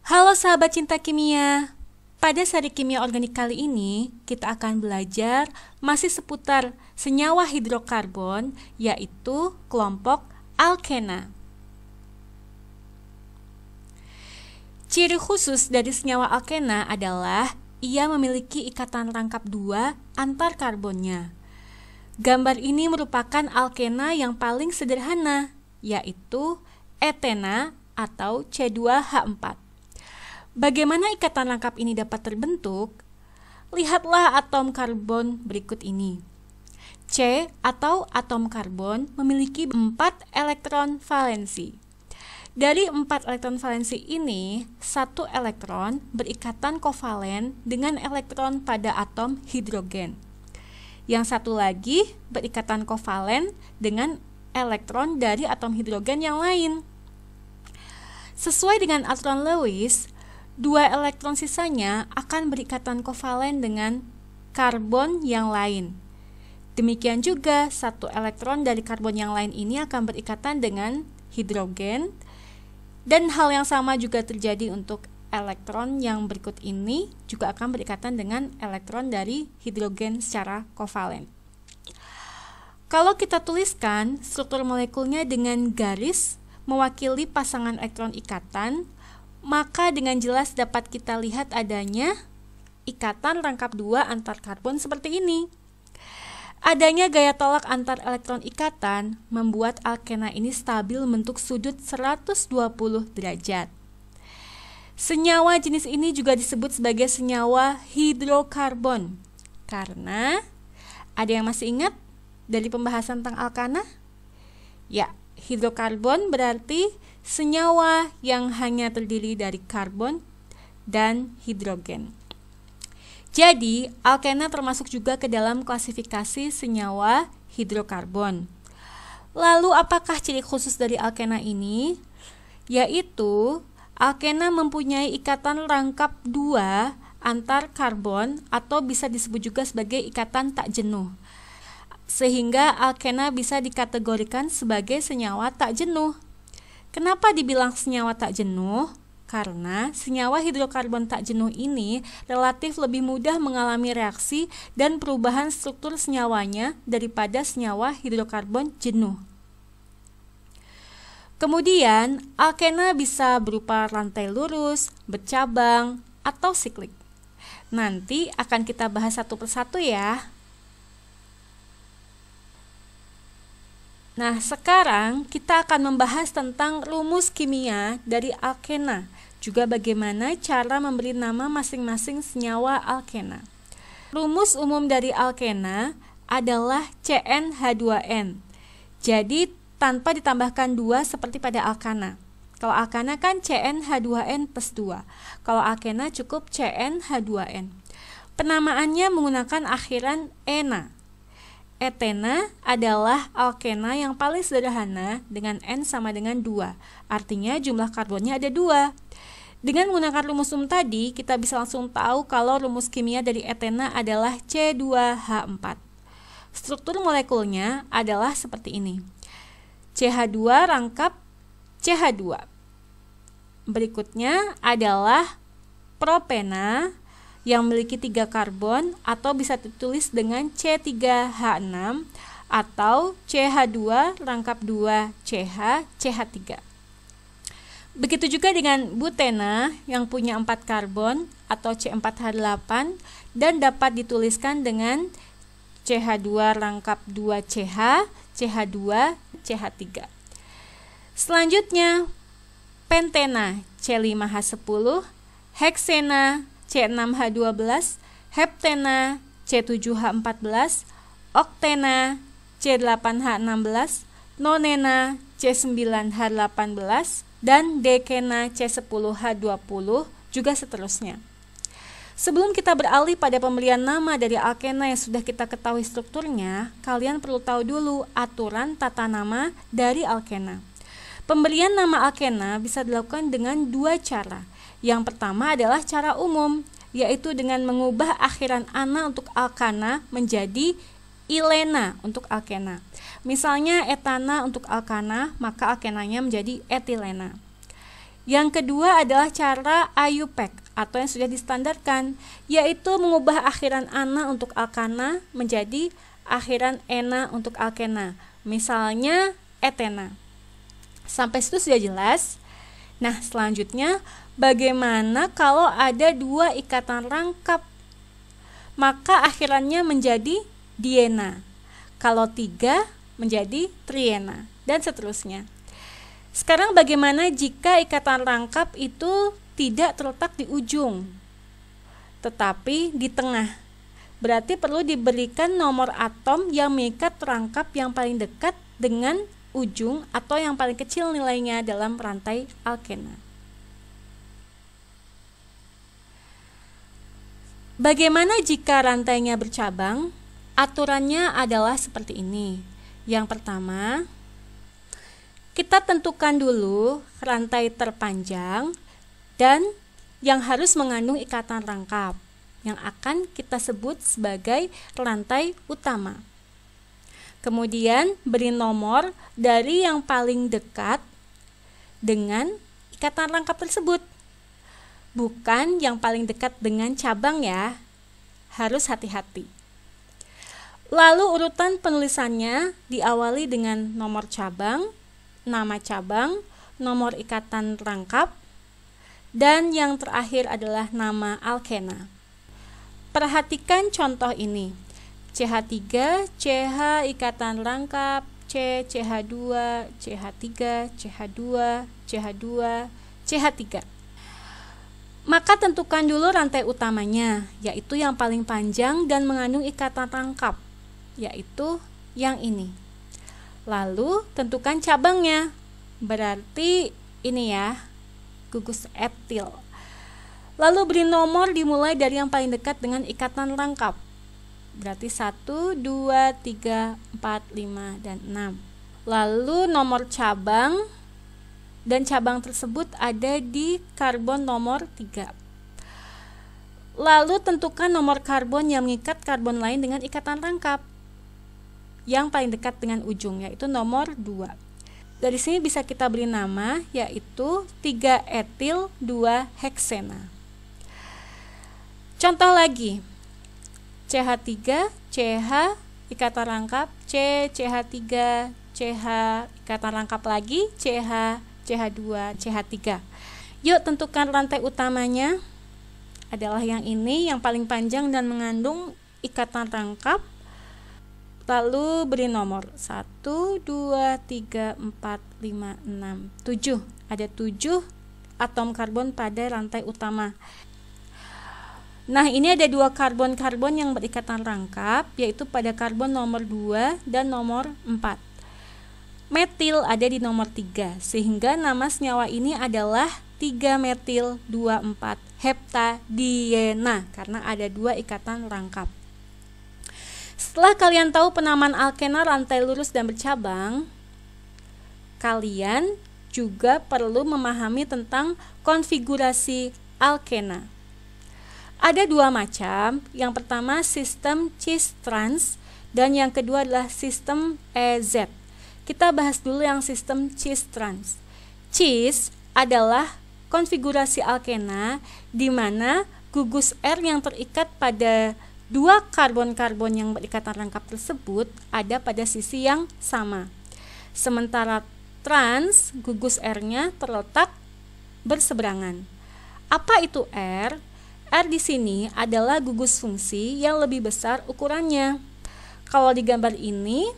Halo sahabat cinta kimia. Pada seri kimia organik kali ini, kita akan belajar masih seputar senyawa hidrokarbon, yaitu kelompok alkena. Ciri khusus dari senyawa alkena adalah ia memiliki ikatan rangkap 2 antar karbonnya. Gambar ini merupakan alkena yang paling sederhana, yaitu etena atau C2H4. Bagaimana ikatan rangkap ini dapat terbentuk? Lihatlah atom karbon berikut ini. C atau atom karbon memiliki 4 elektron valensi. Dari 4 elektron valensi ini, 1 elektron berikatan kovalen dengan elektron pada atom hidrogen. Yang satu lagi berikatan kovalen dengan elektron dari atom hidrogen yang lain. Sesuai dengan aturan Lewis, 2 elektron sisanya akan berikatan kovalen dengan karbon yang lain. Demikian juga 1 elektron dari karbon yang lain ini akan berikatan dengan hidrogen. Dan hal yang sama juga terjadi untuk elektron yang berikut ini juga akan berikatan dengan elektron dari hidrogen secara kovalen. Kalau kita tuliskan struktur molekulnya dengan garis mewakili pasangan elektron ikatan, maka dengan jelas dapat kita lihat adanya ikatan rangkap 2 antar karbon seperti ini. Adanya gaya tolak antar elektron ikatan membuat alkena ini stabil membentuk sudut 120 derajat. Senyawa jenis ini juga disebut sebagai senyawa hidrokarbon. Karena ada yang masih ingat dari pembahasan tentang alkana? Ya, hidrokarbon berarti senyawa yang hanya terdiri dari karbon dan hidrogen. Jadi, alkena termasuk juga ke dalam klasifikasi senyawa hidrokarbon. Lalu, apakah ciri khusus dari alkena ini? Yaitu, alkena mempunyai ikatan rangkap 2 antar karbon atau bisa disebut juga sebagai ikatan tak jenuh. Sehingga alkena bisa dikategorikan sebagai senyawa tak jenuh. Kenapa dibilang senyawa tak jenuh? Karena senyawa hidrokarbon tak jenuh ini relatif lebih mudah mengalami reaksi dan perubahan struktur senyawanya daripada senyawa hidrokarbon jenuh. Kemudian, alkena bisa berupa rantai lurus, bercabang, atau siklik. Nanti akan kita bahas satu persatu ya. Nah, sekarang kita akan membahas tentang rumus kimia dari alkena, juga bagaimana cara memberi nama masing-masing senyawa alkena. Rumus umum dari alkena adalah CnH2n. Jadi, tanpa ditambahkan 2 seperti pada alkana. Kalau alkana kan CnH2n plus 2. Kalau alkena cukup CnH2n. Penamaannya menggunakan akhiran ena. Etena adalah alkena yang paling sederhana dengan N sama dengan 2. Artinya jumlah karbonnya ada 2. Dengan menggunakan rumus umum tadi, kita bisa langsung tahu kalau rumus kimia dari etena adalah C2H4. Struktur molekulnya adalah seperti ini. CH2 rangkap CH2. Berikutnya adalah propena yang memiliki 3 karbon atau bisa ditulis dengan C3H6 atau CH2 rangkap 2 CH CH3. Begitu juga dengan butena yang punya 4 karbon atau C4H8 dan dapat dituliskan dengan CH2 rangkap 2 CH CH2 CH3. Selanjutnya pentena C5H10, heksena C6H12, heptena C7H14, oktena C8H16, nonena C9H18, dan dekena C10H20, juga seterusnya. Sebelum kita beralih pada pemberian nama dari alkena yang sudah kita ketahui strukturnya, kalian perlu tahu dulu aturan tata nama dari alkena. Pemberian nama alkena bisa dilakukan dengan 2 cara. Yang pertama adalah cara umum, yaitu dengan mengubah akhiran ana untuk alkana menjadi ilena untuk alkena. Misalnya etana untuk alkana, maka alkenanya menjadi etilena. Yang kedua adalah cara IUPAC atau yang sudah distandarkan, yaitu mengubah akhiran ana untuk alkana menjadi akhiran ena untuk alkena. Misalnya etena. Sampai situ sudah jelas. Nah, selanjutnya bagaimana kalau ada dua ikatan rangkap? Maka akhirannya menjadi diena. Kalau tiga menjadi triena, dan seterusnya. Sekarang bagaimana jika ikatan rangkap itu tidak terletak di ujung, tetapi di tengah? Berarti perlu diberikan nomor atom yang mengikat rangkap yang paling dekat dengan ujung atau yang paling kecil nilainya dalam rantai alkena. Bagaimana jika rantainya bercabang? Aturannya adalah seperti ini. Yang pertama, kita tentukan dulu rantai terpanjang dan yang harus mengandung ikatan rangkap yang akan kita sebut sebagai rantai utama. Kemudian beri nomor dari yang paling dekat dengan ikatan rangkap tersebut. Bukan yang paling dekat dengan cabang ya. Harus hati-hati. Lalu urutan penulisannya diawali dengan nomor cabang, nama cabang, nomor ikatan rangkap, dan yang terakhir adalah nama alkena. Perhatikan contoh ini. CH3, CH ikatan rangkap, C, CH2, CH3, CH2, CH2, CH3. Maka tentukan dulu rantai utamanya, yaitu yang paling panjang dan mengandung ikatan rangkap, yaitu yang ini. Lalu tentukan cabangnya, berarti ini ya, gugus etil. Lalu beri nomor dimulai dari yang paling dekat dengan ikatan rangkap, berarti 1, 2, 3, 4, 5, dan 6. Lalu nomor cabang, dan cabang tersebut ada di karbon nomor 3. Lalu tentukan nomor karbon yang mengikat karbon lain dengan ikatan rangkap yang paling dekat dengan ujung, yaitu nomor 2. Dari sini bisa kita beri nama, yaitu 3 etil 2 heksena. Contoh lagi, CH3, CH ikatan rangkap, C, CH3, CH ikatan rangkap lagi, CH, CH2, CH3. Yuk tentukan rantai utamanya adalah yang ini, yang paling panjang dan mengandung ikatan rangkap. Lalu beri nomor 1, 2, 3, 4, 5, 6, 7. Ada 7 atom karbon pada rantai utama. Nah, ini ada 2 karbon-karbon yang berikatan rangkap, yaitu pada karbon nomor 2 dan nomor 4. Metil ada di nomor 3, sehingga nama senyawa ini adalah 3-metil 2,4 heptadiena, karena ada 2 ikatan rangkap. Setelah kalian tahu penamaan alkena rantai lurus dan bercabang, kalian juga perlu memahami tentang konfigurasi alkena. Ada 2 macam, yang pertama sistem cis-trans dan yang kedua adalah sistem EZ. Kita bahas dulu yang sistem cis-trans. Cis adalah konfigurasi alkena di mana gugus R yang terikat pada 2 karbon-karbon yang berikatan rangkap tersebut ada pada sisi yang sama. Sementara trans, gugus R-nya terletak berseberangan. Apa itu R? R di sini adalah gugus fungsi yang lebih besar ukurannya. Kalau di gambar ini,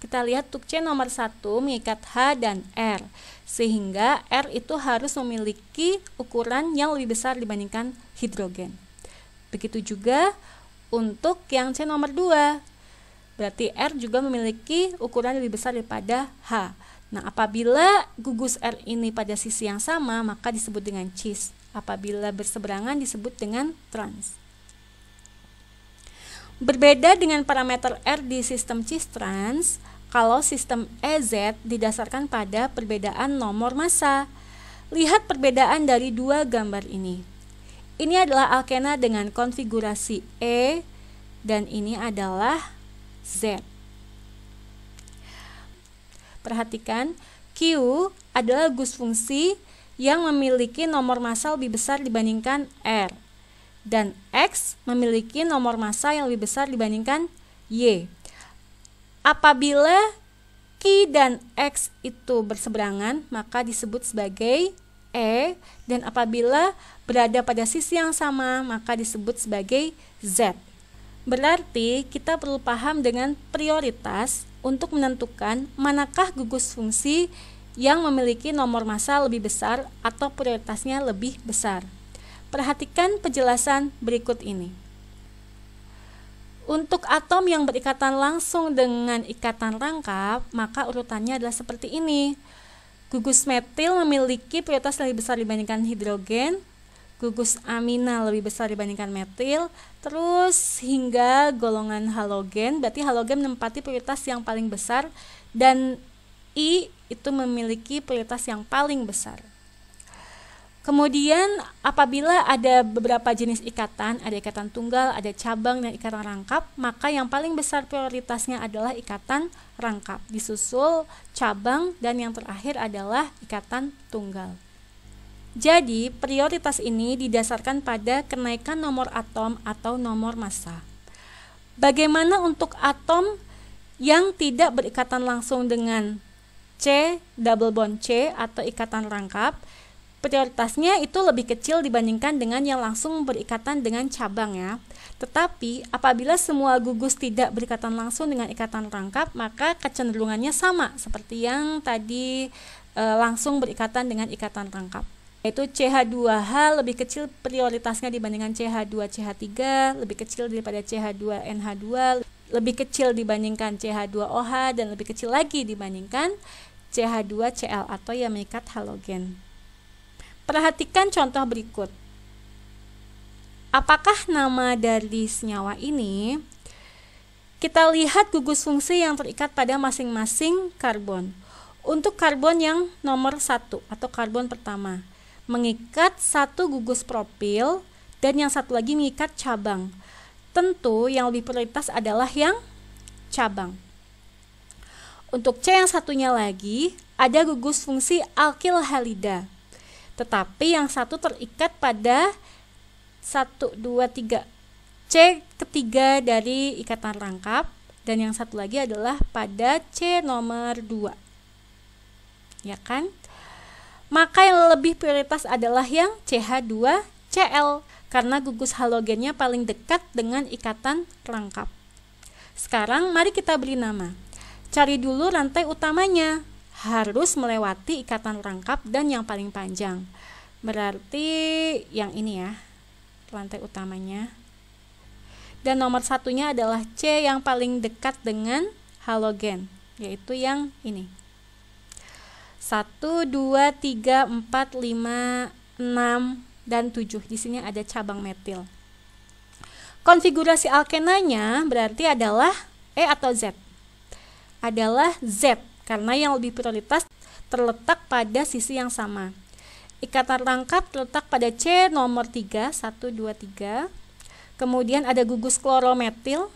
kita lihat tuk C nomor 1 mengikat H dan R, sehingga R itu harus memiliki ukuran yang lebih besar dibandingkan hidrogen. Begitu juga untuk yang C nomor 2, berarti R juga memiliki ukuran lebih besar daripada H. Nah, apabila gugus R ini pada sisi yang sama, maka disebut dengan cis. Apabila berseberangan disebut dengan trans. Berbeda dengan parameter R di sistem cis-trans, kalau sistem EZ didasarkan pada perbedaan nomor massa. Lihat perbedaan dari 2 gambar ini. Ini adalah alkena dengan konfigurasi E dan ini adalah Z. Perhatikan, Q adalah gugus fungsi yang memiliki nomor massa lebih besar dibandingkan R, dan X memiliki nomor massa yang lebih besar dibandingkan Y. Apabila Q dan X itu berseberangan, maka disebut sebagai E, dan apabila berada pada sisi yang sama, maka disebut sebagai Z. Berarti kita perlu paham dengan prioritas untuk menentukan manakah gugus fungsi yang memiliki nomor massa lebih besar atau prioritasnya lebih besar. Perhatikan penjelasan berikut ini. Untuk atom yang berikatan langsung dengan ikatan rangkap, maka urutannya adalah seperti ini. Gugus metil memiliki prioritas lebih besar dibandingkan hidrogen, gugus amina lebih besar dibandingkan metil, terus hingga golongan halogen, berarti halogen menempati prioritas yang paling besar, dan I itu memiliki prioritas yang paling besar. Kemudian apabila ada beberapa jenis ikatan, ada ikatan tunggal, ada cabang, dan ikatan rangkap, maka yang paling besar prioritasnya adalah ikatan rangkap, disusul cabang, dan yang terakhir adalah ikatan tunggal. Jadi prioritas ini didasarkan pada kenaikan nomor atom atau nomor massa. Bagaimana untuk atom yang tidak berikatan langsung dengan C, double bond C atau ikatan rangkap? Prioritasnya itu lebih kecil dibandingkan dengan yang langsung berikatan dengan cabang ya. Tetapi apabila semua gugus tidak berikatan langsung dengan ikatan rangkap, maka kecenderungannya sama seperti yang tadi langsung berikatan dengan ikatan rangkap. Yaitu CH2H lebih kecil prioritasnya dibandingkan CH2CH3, lebih kecil daripada CH2NH2, lebih kecil dibandingkan CH2OH, dan lebih kecil lagi dibandingkan CH2Cl atau yang mengikat halogen. Perhatikan contoh berikut. Apakah nama dari senyawa ini? Kita lihat gugus fungsi yang terikat pada masing-masing karbon. Untuk karbon yang nomor 1 atau karbon pertama, mengikat satu gugus propil, dan yang satu lagi mengikat cabang. Tentu yang lebih prioritas adalah yang cabang. Untuk C yang satunya lagi, ada gugus fungsi alkil halida. Tetapi yang satu terikat pada 1, 2, 3 C ketiga dari ikatan rangkap, dan yang satu lagi adalah pada C nomor 2. Ya kan? Maka yang lebih prioritas adalah yang CH2Cl karena gugus halogennya paling dekat dengan ikatan rangkap. Sekarang mari kita beri nama. Cari dulu rantai utamanya. Harus melewati ikatan rangkap dan yang paling panjang. Berarti yang ini ya, rantai utamanya. Dan nomor satunya adalah C yang paling dekat dengan halogen, yaitu yang ini. 1, 2, 3, 4, 5, 6, dan 7. Di sini ada cabang metil. Konfigurasi alkenanya berarti adalah E atau Z. Adalah Z. Karena yang lebih prioritas terletak pada sisi yang sama. Ikatan rangkap terletak pada C nomor 3, 1, 2, 3. Kemudian ada gugus klorometil.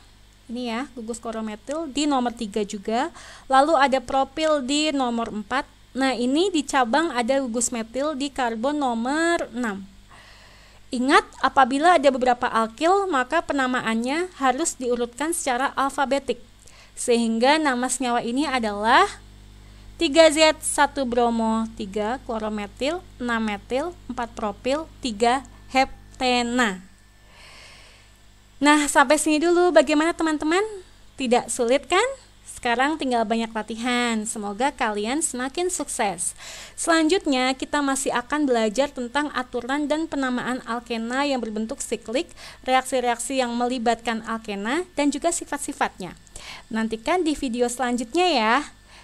Ini ya, gugus klorometil di nomor 3 juga. Lalu ada propil di nomor 4. Nah, ini di cabang ada gugus metil di karbon nomor 6. Ingat, apabila ada beberapa alkil, maka penamaannya harus diurutkan secara alfabetik. Sehingga nama senyawa ini adalah 3Z, 1 bromo, 3 klorometil, 6 metil, 4 propil, 3 heptena. Nah, sampai sini dulu. Bagaimana teman-teman? Tidak sulit kan? Sekarang tinggal banyak latihan. Semoga kalian semakin sukses. Selanjutnya kita masih akan belajar tentang aturan dan penamaan alkena yang berbentuk siklik, reaksi-reaksi yang melibatkan alkena, dan juga sifat-sifatnya. Nantikan di video selanjutnya ya.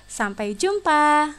Sampai jumpa.